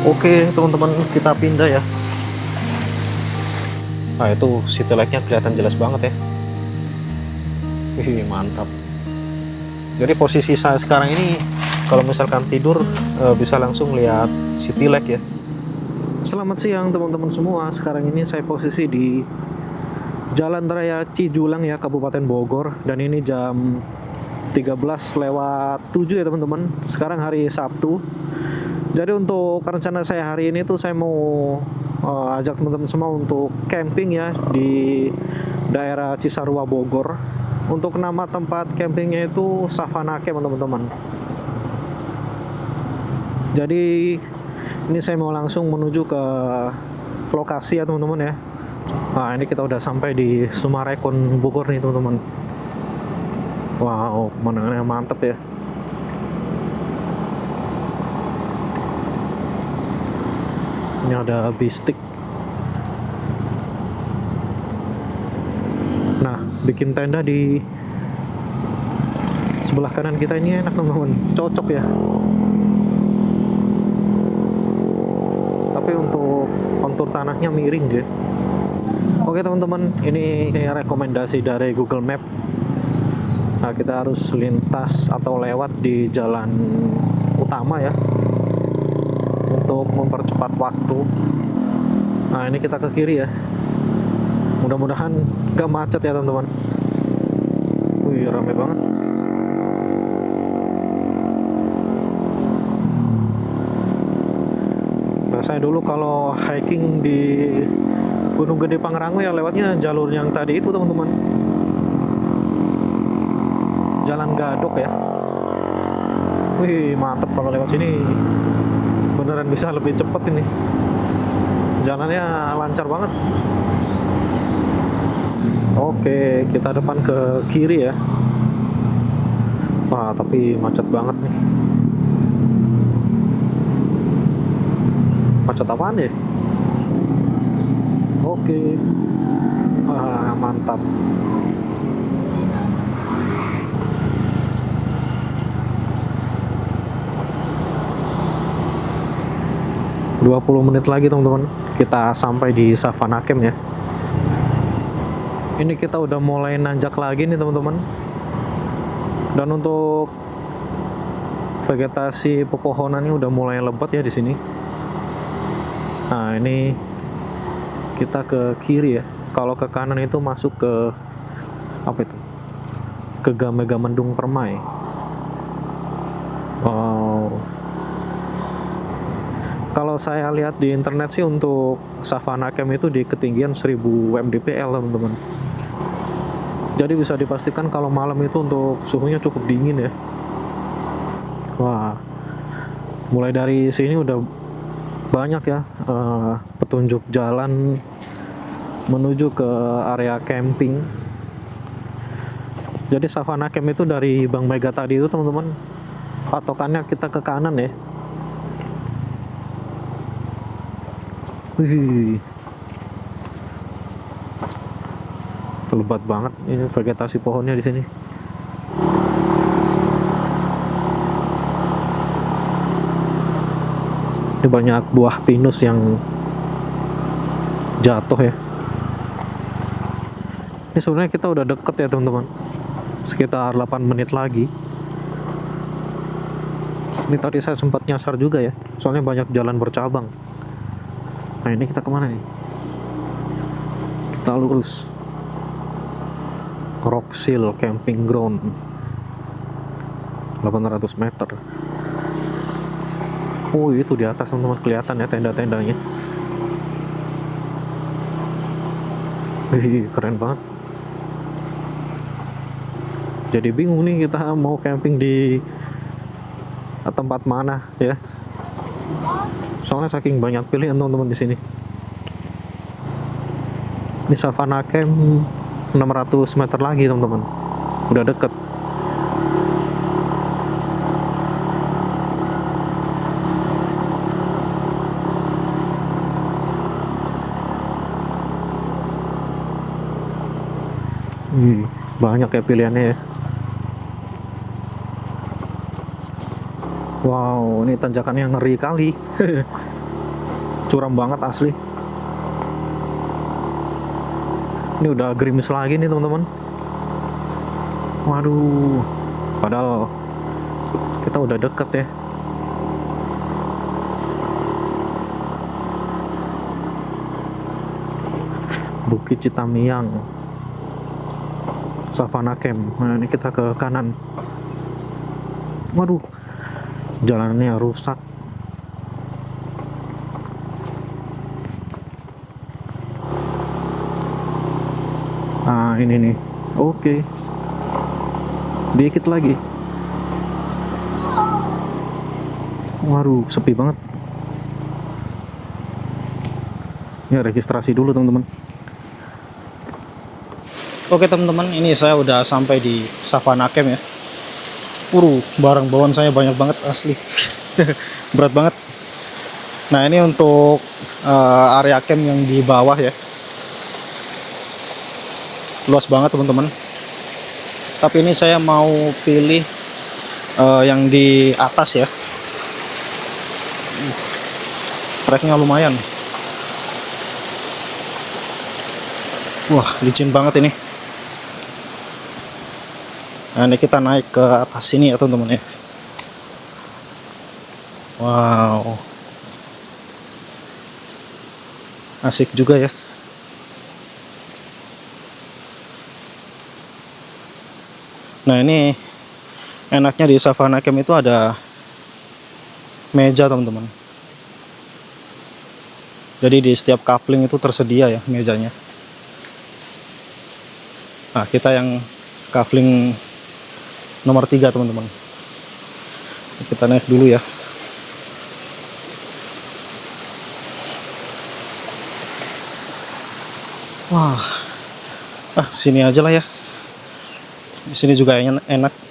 Oke teman-teman, kita pindah ya. Nah itu city light-nya kelihatan jelas banget ya. Wih, mantap. Jadi posisi saya sekarang ini kalau misalkan tidur bisa langsung lihat city light ya. Selamat siang teman-teman semua. Sekarang ini saya posisi di Jalan Raya Cijulang ya, Kabupaten Bogor, dan ini jam 13:07 ya teman-teman. Sekarang hari Sabtu. Jadi untuk rencana saya hari ini tuh saya mau ajak teman-teman semua untuk camping ya di daerah Cisarua Bogor. Untuk nama tempat campingnya itu Savana Camp teman-teman. Jadi ini saya mau langsung menuju ke lokasi ya teman-teman ya. Nah ini kita udah sampai di Sumarekon Bogor nih teman-teman. Wow, pemandangannya mantep ya. Ini ada bistik. Nah, bikin tenda di sebelah kanan kita ini enak teman-teman, cocok ya. Tapi untuk kontur tanahnya miring deh. Oke teman-teman, ini rekomendasi dari Google Map. Nah, kita harus lintas atau lewat di jalan utama ya, untuk mempercepat waktu. Nah, ini kita ke kiri ya. Mudah-mudahan gak macet ya teman-teman. Wih, rame banget. Nah, saya dulu kalau hiking di Gunung Gede Pangrango ya lewatnya jalur yang tadi itu teman-teman. Jalan Gadok ya. Wih, mantep kalau lewat sini. Beneran bisa lebih cepet ini. Jalannya lancar banget. Oke, kita depan ke kiri ya. Wah, tapi macet banget nih. Macet apaan ya? Oke. Wah, mantap. Dua 20 menit lagi teman-teman, kita sampai di Savana Camp ya. Ini kita udah mulai nanjak lagi nih teman-teman. Dan untuk vegetasi pepohonannya udah mulai lebat ya di sini. Nah, ini kita ke kiri ya. Kalau ke kanan itu masuk ke apa itu? Ke Gamegamendung Permai. Wow. Kalau saya lihat di internet sih untuk Savana Camp itu di ketinggian 1000 mdpl teman-teman. Jadi bisa dipastikan kalau malam itu untuk suhunya cukup dingin ya. Wah, mulai dari sini udah banyak ya petunjuk jalan menuju ke area camping. Jadi Savana Camp itu dari Bank Mega tadi itu teman-teman, patokannya kita ke kanan ya. Wih, lebat banget ini vegetasi pohonnya di sini. Ini banyak buah pinus yang jatuh ya. Ini sebenarnya kita udah deket ya teman-teman, sekitar 8 menit lagi. Ini tadi saya sempat nyasar juga ya, soalnya banyak jalan bercabang. Nah ini kita kemana nih? Kita lurus. Rocksil Camping Ground 800 meter. Oh itu di atas teman-teman, kelihatan ya tenda-tendanya. Wih, keren banget. Jadi bingung nih kita mau camping di tempat mana ya. Soalnya saking banyak pilihan teman-teman di sini. Ini Savana Camp 600 meter lagi teman-teman. Udah deket. Banyak ya pilihannya ya. Wow, ini tanjakannya ngeri kali. curam banget asli. Ini udah gerimis lagi nih teman-teman. Waduh, padahal kita udah deket ya. Bukit Citamiang, Savana Camp. Nah, ini kita ke kanan. Waduh, jalannya rusak. Nah, ini nih. Oke. Dikit lagi. Waduh, sepi banget. Ya, registrasi dulu teman-teman. Oke teman-teman, ini saya udah sampai di Savana Camp ya. Barang bawaan saya banyak banget asli. Berat banget. Nah, ini untuk area camp yang di bawah ya. Luas banget teman-teman. Tapi ini saya mau pilih yang di atas ya. Treknya lumayan. Wah, licin banget ini. Nah, ini kita naik ke atas sini ya teman-teman ya. Wow, asik juga ya. Nah, ini enaknya di Savana Camp itu ada meja teman-teman. Jadi di setiap coupling itu tersedia ya mejanya. Nah, kita yang coupling nomor 3 teman-teman. Kita naik dulu ya. Wah, sini aja lah ya. Di sini juga enak.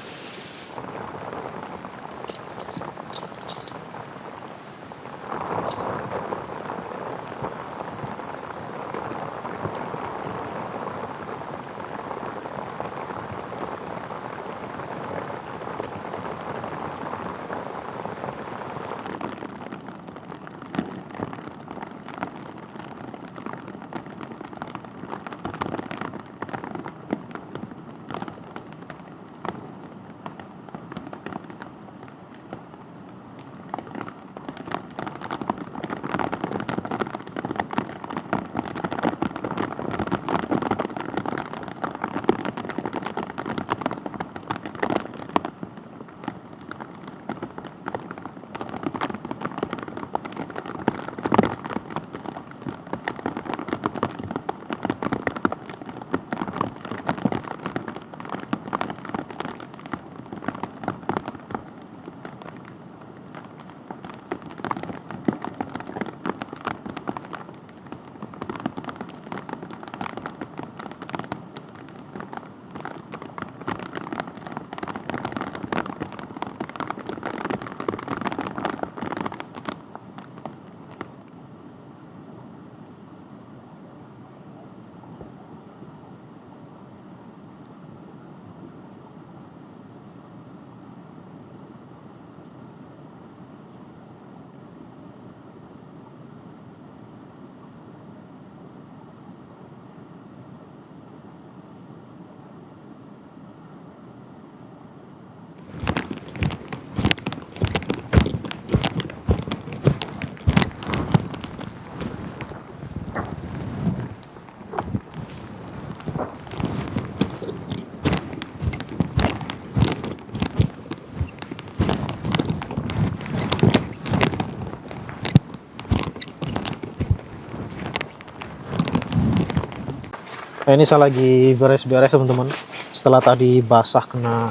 Nah, ini saya lagi beres-beres teman-teman. Setelah tadi basah kena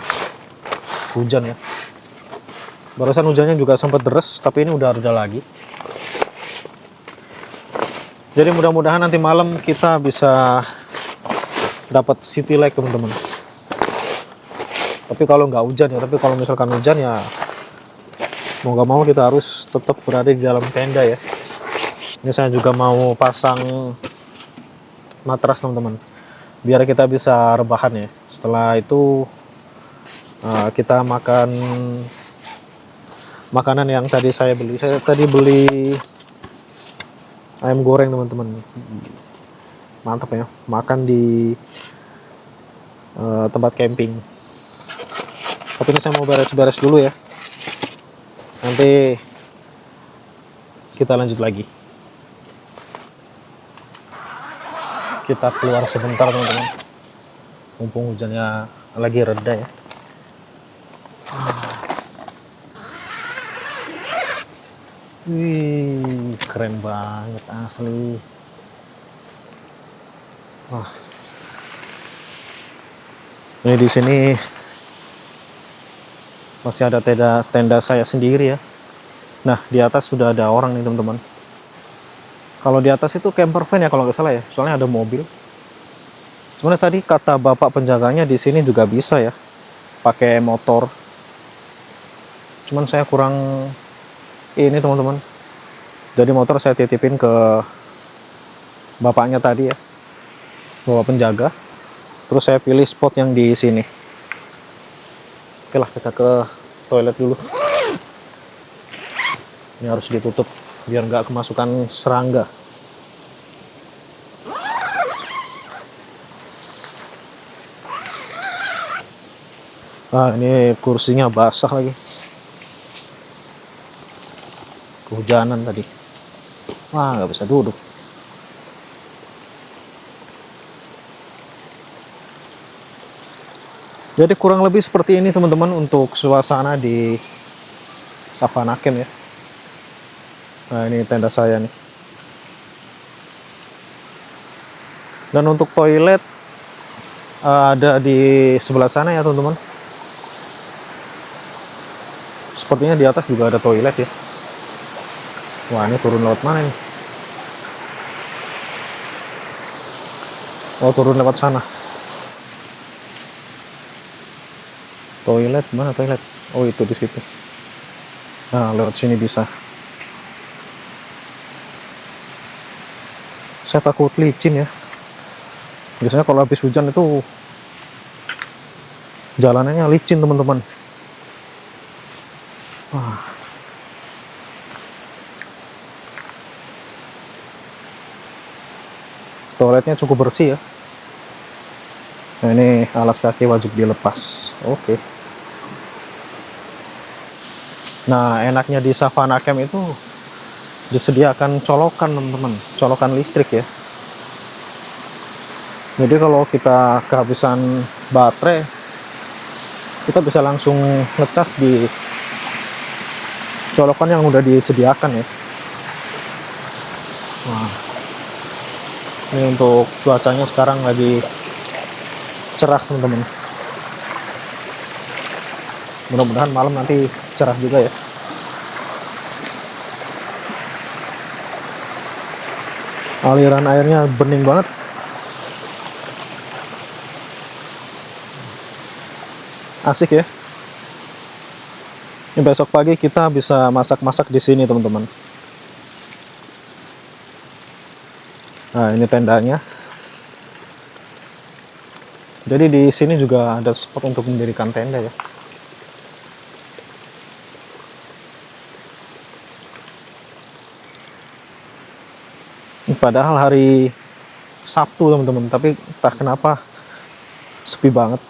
hujan ya. Barusan hujannya juga sempat deres, tapi ini udah reda lagi. Jadi mudah-mudahan nanti malam kita bisa dapat city light teman-teman. Tapi kalau nggak hujan ya, tapi kalau misalkan hujan ya mau nggak mau kita harus tetap berada di dalam tenda ya. Ini saya juga mau pasang matras teman-teman, biar kita bisa rebahan ya. Setelah itu kita makan makanan yang tadi saya beli. Saya tadi beli ayam goreng teman-teman. Mantap ya, makan di tempat camping. Tapi ini saya mau beres-beres dulu ya, nanti kita lanjut lagi. Kita keluar sebentar teman-teman, mumpung hujannya lagi reda ya. Wih, keren banget asli. Wah, ini di sini masih ada tenda saya sendiri ya. Nah, di atas sudah ada orang nih teman-teman. Kalau di atas itu camper van ya kalau nggak salah ya, soalnya ada mobil. Sebenarnya tadi kata bapak penjaganya di sini juga bisa ya, pakai motor. Cuman saya kurang ini teman-teman. Jadi motor saya titipin ke bapaknya tadi ya, bapak penjaga. Terus saya pilih spot yang di sini. Oke lah, kita ke toilet dulu. Ini harus ditutup biar nggak kemasukan serangga. Ah, ini kursinya basah lagi. Kehujanan tadi. Wah, nggak bisa duduk. Jadi kurang lebih seperti ini teman-teman untuk suasana di Savana Camp ya. Nah, ini tenda saya nih. Dan untuk toilet ada di sebelah sana ya teman-teman. Sepertinya di atas juga ada toilet ya. Wah, ini turun lewat mana nih? Oh, turun lewat sana. Toilet mana toilet? Oh, itu di situ. Nah, lewat sini bisa. Saya takut licin ya. Biasanya kalau habis hujan itu jalanannya licin teman-teman. Wah. Toiletnya cukup bersih ya. Nah, ini alas kaki wajib dilepas. Oke. Nah, enaknya di Savana Camp itu disediakan colokan teman-teman, colokan listrik ya. Jadi kalau kita kehabisan baterai, kita bisa langsung ngecas di colokan yang udah disediakan ya. Nah, ini untuk cuacanya sekarang lagi cerah teman-teman. Mudah-mudahan malam nanti cerah juga ya. Aliran airnya bening banget. Asik ya. Ini besok pagi kita bisa masak-masak di sini teman-teman. Nah, ini tendanya. Jadi di sini juga ada spot untuk mendirikan tenda ya. Padahal hari Sabtu teman-teman, tapi entah kenapa sepi banget.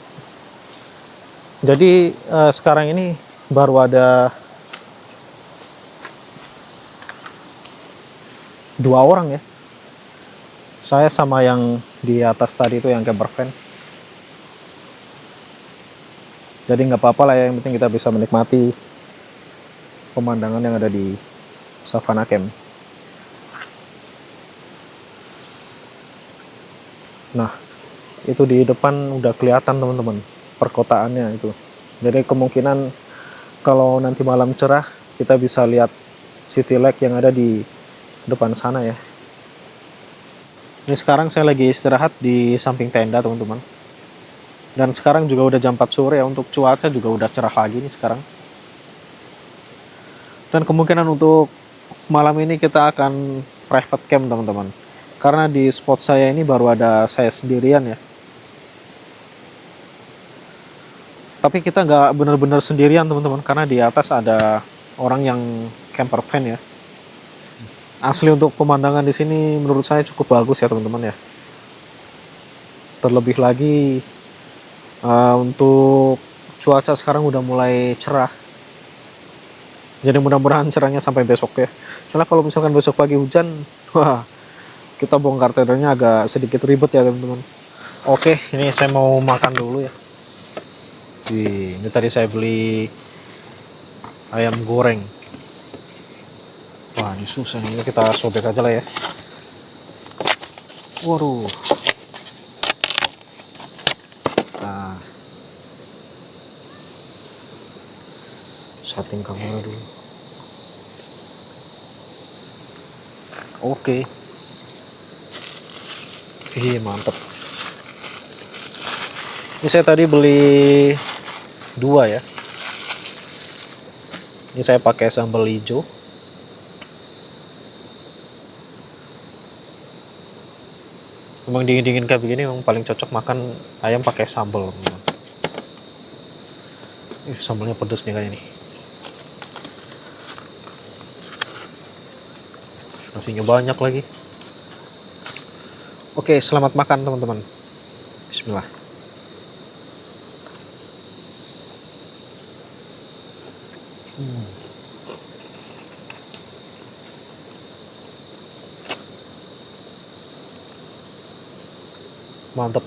Jadi sekarang ini baru ada 2 orang ya. Saya sama yang di atas tadi itu yang camper van. Jadi nggak apa-apa lah ya, yang penting kita bisa menikmati pemandangan yang ada di Savana Camp. Nah, itu di depan udah kelihatan teman-teman perkotaannya itu. Jadi kemungkinan kalau nanti malam cerah kita bisa lihat City Lake yang ada di depan sana ya. Ini sekarang saya lagi istirahat di samping tenda teman-teman. Dan sekarang juga udah jam 4 sore ya, untuk cuaca juga udah cerah lagi nih sekarang. Dan kemungkinan untuk malam ini kita akan private camp teman-teman. Karena di spot saya ini baru ada saya sendirian ya. Tapi kita nggak benar-benar sendirian teman-teman, karena di atas ada orang yang camper van ya. Asli untuk pemandangan di sini menurut saya cukup bagus ya teman-teman ya. Terlebih lagi untuk cuaca sekarang udah mulai cerah. Jadi mudah-mudahan cerahnya sampai besok ya. Soalnya kalau misalkan besok pagi hujan, wah, kita bongkar tendernya agak sedikit ribet ya teman-teman. Oke, ini saya mau makan dulu ya. Ini tadi saya beli ayam goreng. Wah, ini susah nih. Ini kita sobek aja lah ya. Waduh. Nah, setting kamera dulu. Oke. Mantep. Ini saya tadi beli 2 ya. Ini saya pakai sambal hijau. Memang dingin-dingin kayak begini memang paling cocok makan ayam pakai sambal. Sambalnya pedes nih kayaknya nih. Nasinya banyak lagi. Oke, selamat makan teman-teman. Bismillah. Mantap.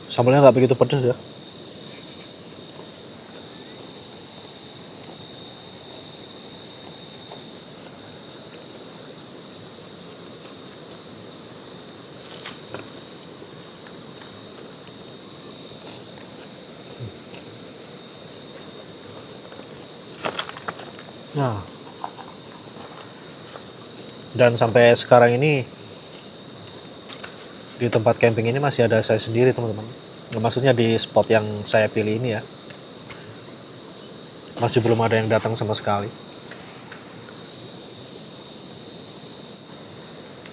Sambalnya nggak begitu pedas ya. Nah, dan sampai sekarang ini di tempat camping ini masih ada saya sendiri teman-teman. Maksudnya di spot yang saya pilih ini ya, masih belum ada yang datang sama sekali.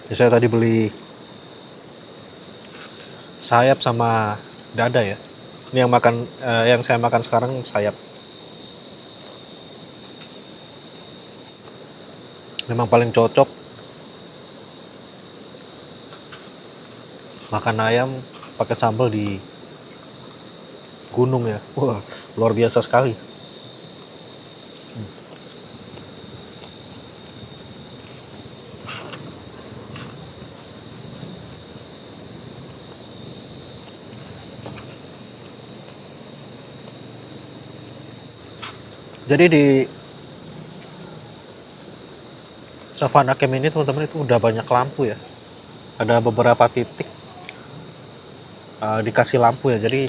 Ya, saya tadi beli sayap sama dada ya. Ini yang saya makan sekarang sayap. Memang paling cocok makan ayam pakai sambal di gunung ya. Wah, luar biasa sekali. Jadi di Savana Camp ini teman-teman itu udah banyak lampu ya. Ada beberapa titik dikasih lampu ya. Jadi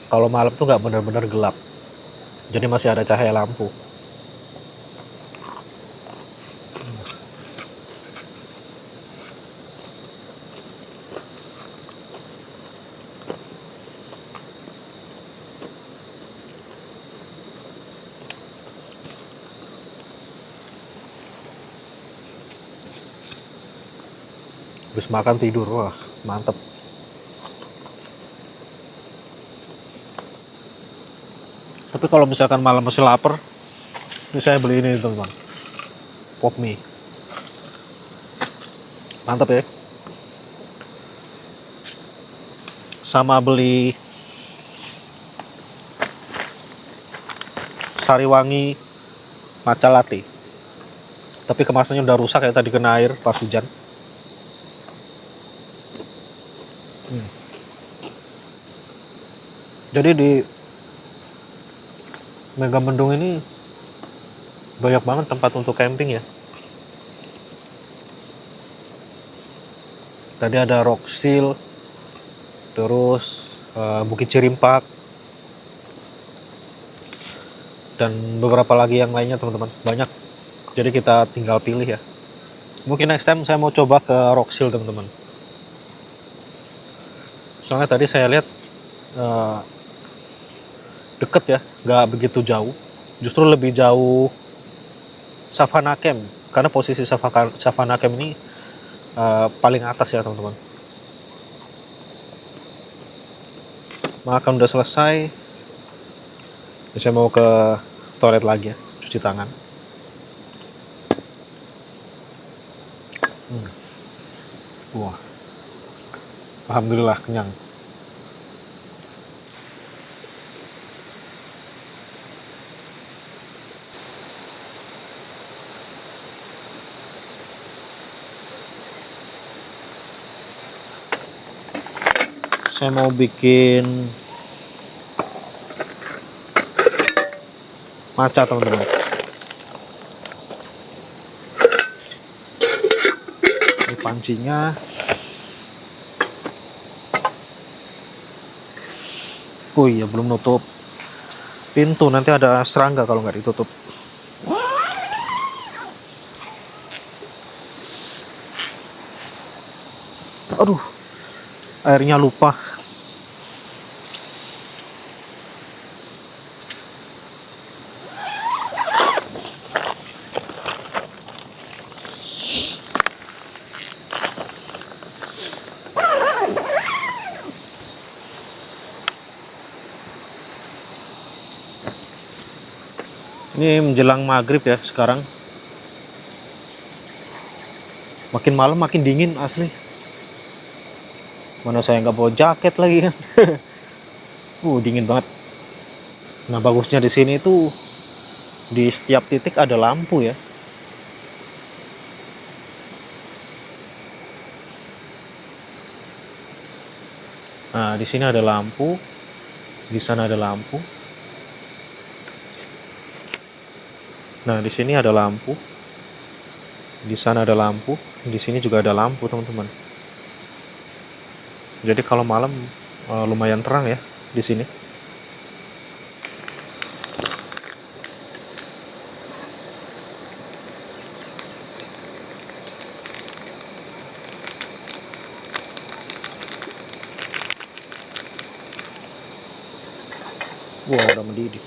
kalau malam tuh nggak benar-benar gelap. Jadi masih ada cahaya lampu. Habis makan tidur, wah mantep. Tapi kalau misalkan malam masih lapar, ini saya beli ini teman-teman, pop mie. Mantap ya. Sama beli Sariwangi matcha latte. Tapi kemasannya udah rusak ya, tadi kena air pas hujan. Jadi di Megamendung ini banyak banget tempat untuk camping ya. Tadi ada Rocksil, terus Bukit Cirimpak, dan beberapa lagi yang lainnya teman-teman. Banyak. Jadi kita tinggal pilih ya. Mungkin next time saya mau coba ke Rocksil teman-teman. Soalnya tadi saya lihat deket ya, nggak begitu jauh. Justru lebih jauh Savana Camp, karena posisi Savana Camp ini paling atas ya teman-teman. Makan udah selesai, Jadi saya mau ke toilet lagi ya, cuci tangan. Wah, alhamdulillah kenyang. Saya mau bikin matcha teman-teman. Ini pancinya. Oh iya, belum nutup pintu, nanti ada serangga kalau nggak ditutup. Aduh, airnya lupa. Ini menjelang maghrib ya sekarang. Makin malam makin dingin asli. Mana saya nggak bawa jaket lagi kan. Dingin banget. Nah bagusnya di sini tuh di setiap titik ada lampu ya. Nah di sini ada lampu, di sana ada lampu. Nah di sini ada lampu, di sana ada lampu, di sini juga ada lampu teman-teman. Jadi kalau malam lumayan terang ya di sini. Wah udah mendidih.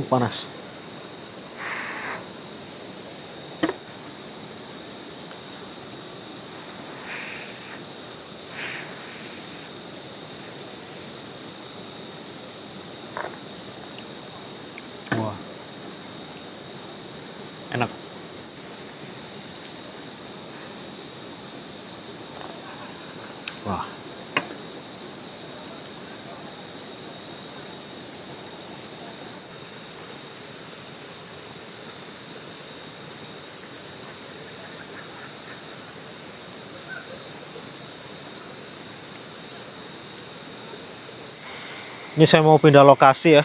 Panas. Wah, enak. Wah. Ini saya mau pindah lokasi ya.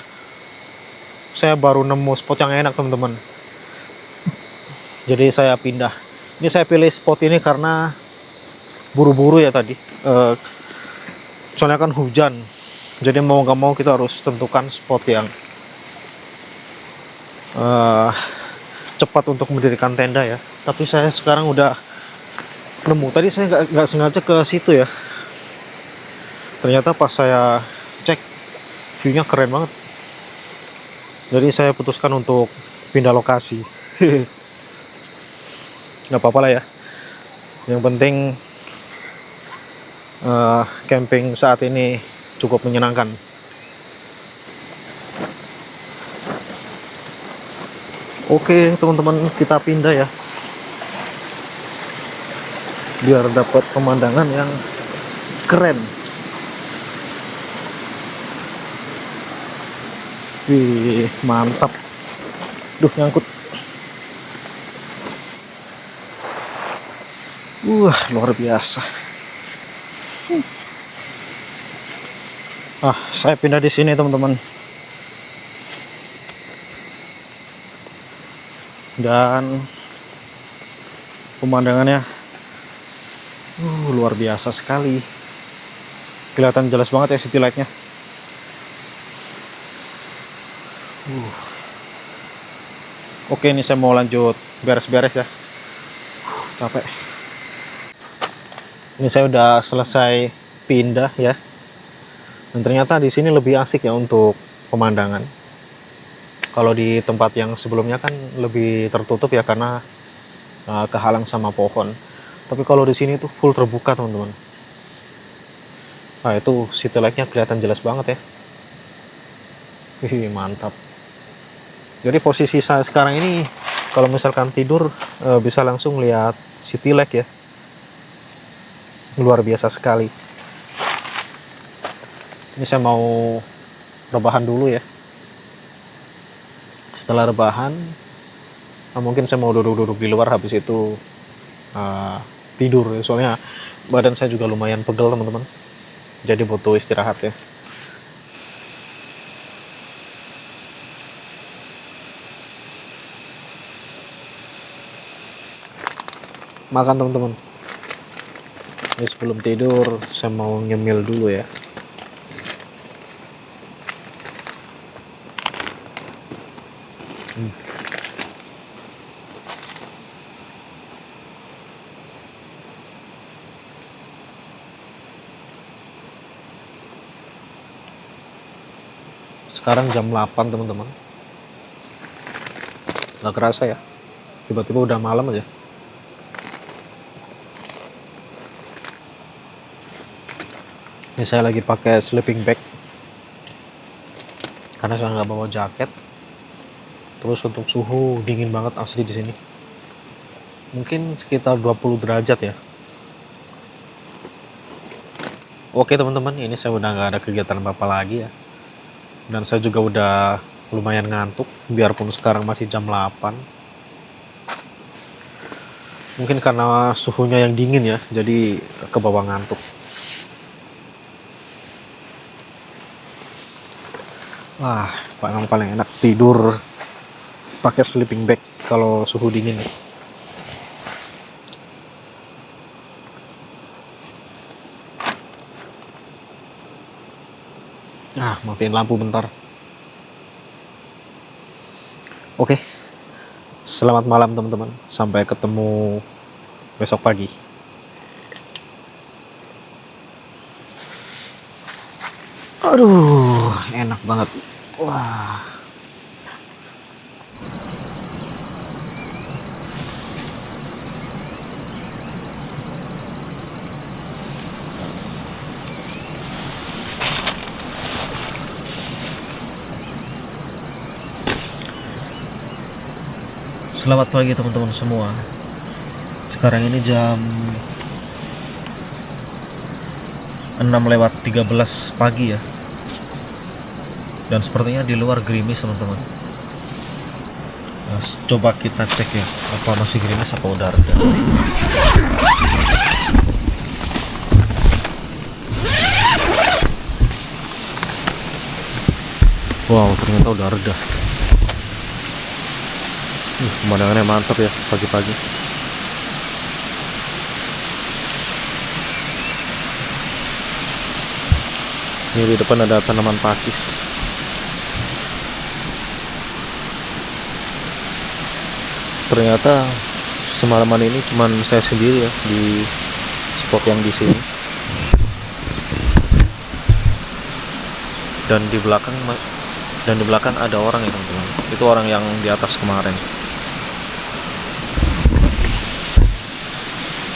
Saya baru nemu spot yang enak teman-teman. Jadi saya pindah. Ini saya pilih spot ini karena buru-buru ya tadi. Soalnya kan hujan. Jadi mau nggak mau kita harus tentukan spot yang cepat untuk mendirikan tenda ya. Tapi saya sekarang udah nemu. Tadi saya nggak sengaja ke situ ya. Ternyata pas saya cek, view-nya keren banget. Jadi saya putuskan untuk pindah lokasi. Nggak apa-apa lah ya. Yang penting camping saat ini cukup menyenangkan. Oke teman-teman, kita pindah ya. Biar dapat pemandangan yang keren. Wih, mantap. Duh, nyangkut. Luar biasa. Saya pindah di sini, teman-teman. Dan pemandangannya luar biasa sekali. Kelihatan jelas banget ya city light-nya. Oke, ini saya mau lanjut beres-beres ya. Capek. Ini saya udah selesai pindah ya. Dan ternyata di sini lebih asik ya untuk pemandangan. Kalau di tempat yang sebelumnya kan lebih tertutup ya karena kehalang sama pohon. Tapi kalau di sini tuh full terbuka teman-teman. Nah itu city light-nya kelihatan jelas banget ya. Wih, mantap. Jadi posisi saya sekarang ini kalau misalkan tidur bisa langsung lihat city light ya. Luar biasa sekali. Ini saya mau rebahan dulu ya. Setelah rebahan, mungkin saya mau duduk-duduk di luar, habis itu tidur. Soalnya badan saya juga lumayan pegel teman-teman. Jadi butuh istirahat ya. Makan teman-teman. Ini sebelum tidur saya mau nyemil dulu ya. Sekarang jam 8 teman-teman. Gak kerasa ya, tiba-tiba udah malam aja. Ini saya lagi pakai sleeping bag karena saya nggak bawa jaket. Terus untuk suhu dingin banget asli di sini. Mungkin sekitar 20 derajat ya. Oke teman-teman, ini saya udah nggak ada kegiatan apa-apa lagi ya. Dan saya juga udah lumayan ngantuk, biarpun sekarang masih jam 8. Mungkin karena suhunya yang dingin ya, jadi kebawa ngantuk. Wah, paling enak tidur pakai sleeping bag kalau suhu dingin. Matiin lampu bentar. Oke. Selamat malam teman-teman. Sampai ketemu besok pagi. Aduh, enak banget. Wah. Selamat pagi teman-teman semua. Sekarang ini jam 6:13 pagi ya. Dan sepertinya di luar gerimis teman-teman. Nah, coba kita cek ya, apa masih gerimis apa udah reda. Wow, ternyata udah reda. Pemandangannya mantap ya pagi-pagi. Ini di depan ada tanaman pakis. Ternyata semalaman ini cuman saya sendiri ya di spot yang di sini. Dan di belakang ada orang ya teman-teman. Itu orang yang di atas kemarin.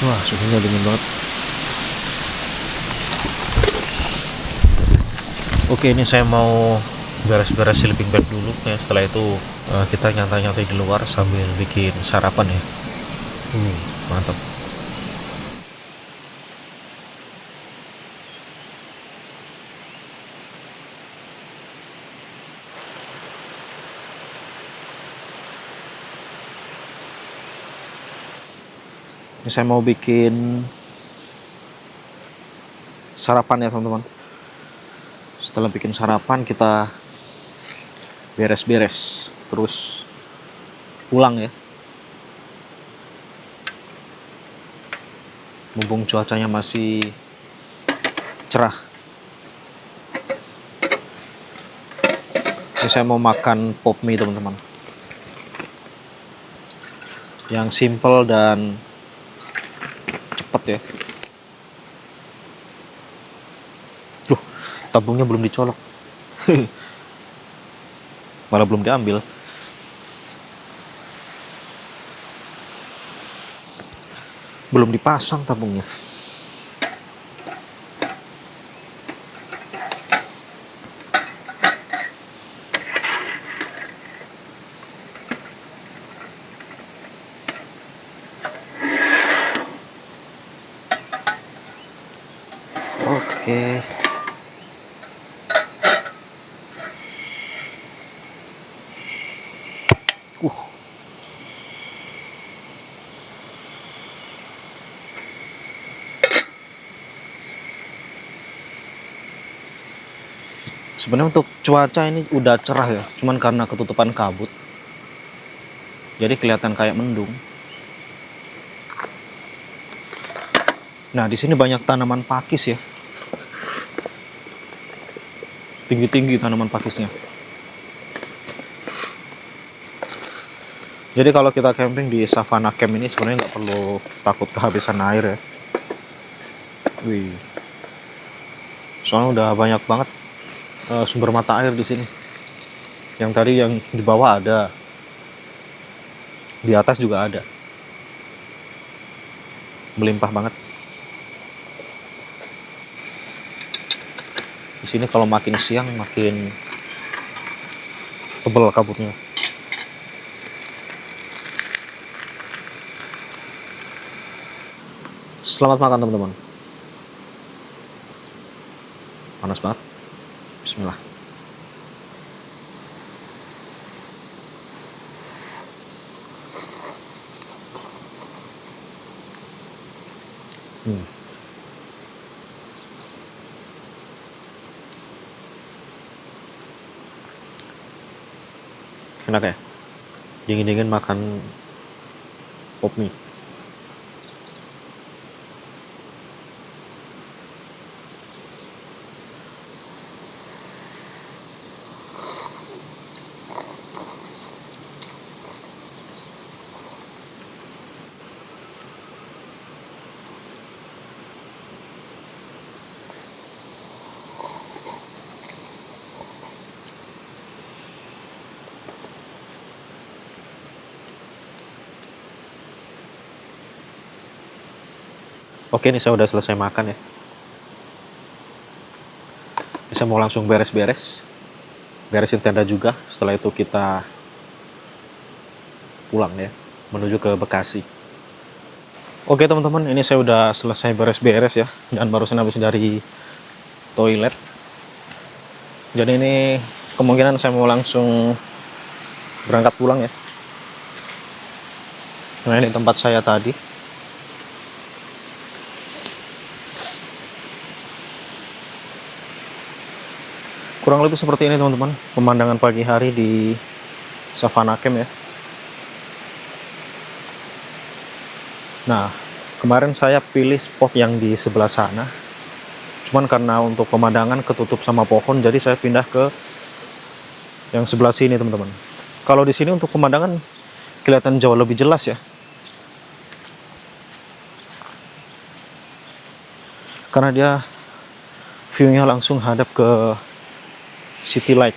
Wah, suhunya dingin banget. Oke, ini saya mau beres-beres sleeping bag dulu ya. Setelah itu kita nyantai-nyantai di luar sambil bikin sarapan ya. Mantap. Ini saya mau bikin sarapan ya teman-teman. Setelah bikin sarapan kita beres-beres, terus pulang ya. Mumpung cuacanya masih cerah. Ini saya mau makan pop mie teman-teman. Yang simple dan cepet ya. Loh, tabungnya belum dicolok. Malah belum diambil. Belum dipasang tabungnya. Oke. Sebenarnya untuk cuaca ini udah cerah ya, cuman karena ketutupan kabut, jadi kelihatan kayak mendung. Nah, di sini banyak tanaman pakis ya, tinggi-tinggi tanaman pakisnya. Jadi kalau kita camping di Savannah Camp ini sebenarnya nggak perlu takut kehabisan air ya. Wih, soalnya udah banyak banget sumber mata air di sini. Yang tadi yang di bawah ada, di atas juga ada, melimpah banget. Di sini kalau makin siang makin tebal kabutnya. Selamat makan teman-teman. Panas banget. Bismillah. Enak ya? Dingin-dingin makan pop mie. Oke, ini saya udah selesai makan ya. Ini saya mau langsung beres-beres. Beresin tenda juga. Setelah itu kita pulang ya, menuju ke Bekasi. Oke teman-teman, ini saya udah selesai beres-beres ya. Dan barusan habis dari toilet. Jadi ini kemungkinan saya mau langsung berangkat pulang ya. Nah, ini tempat saya tadi. Kurang lebih seperti ini teman-teman, pemandangan pagi hari di Savannah Camp ya. Nah, kemarin saya pilih spot yang di sebelah sana. Cuman karena untuk pemandangan ketutup sama pohon, jadi saya pindah ke yang sebelah sini teman-teman. Kalau di sini untuk pemandangan kelihatan jauh lebih jelas ya. Karena dia view-nya langsung hadap ke City Light.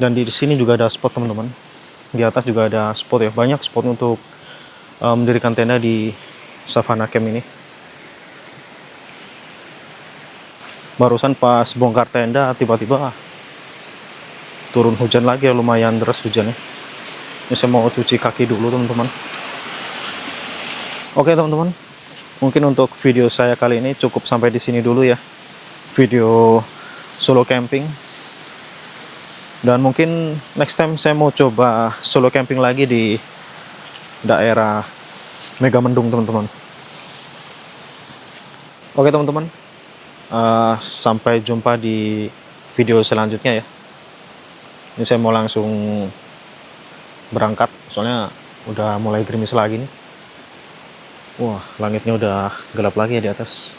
Dan di sini juga ada spot teman-teman. Di atas juga ada spot ya. Banyak spot untuk mendirikan tenda di Savannah Camp ini. Barusan pas bongkar tenda tiba-tiba turun hujan lagi ya, lumayan deras hujannya. Ini saya mau cuci kaki dulu teman-teman. Oke teman-teman, mungkin untuk video saya kali ini cukup sampai di sini dulu ya. Video solo camping. Dan mungkin next time saya mau coba solo camping lagi di daerah Megamendung teman-teman. Oke teman-teman, sampai jumpa di video selanjutnya ya. Ini saya mau langsung berangkat, soalnya udah mulai gerimis lagi nih. Wah, langitnya udah gelap lagi ya di atas.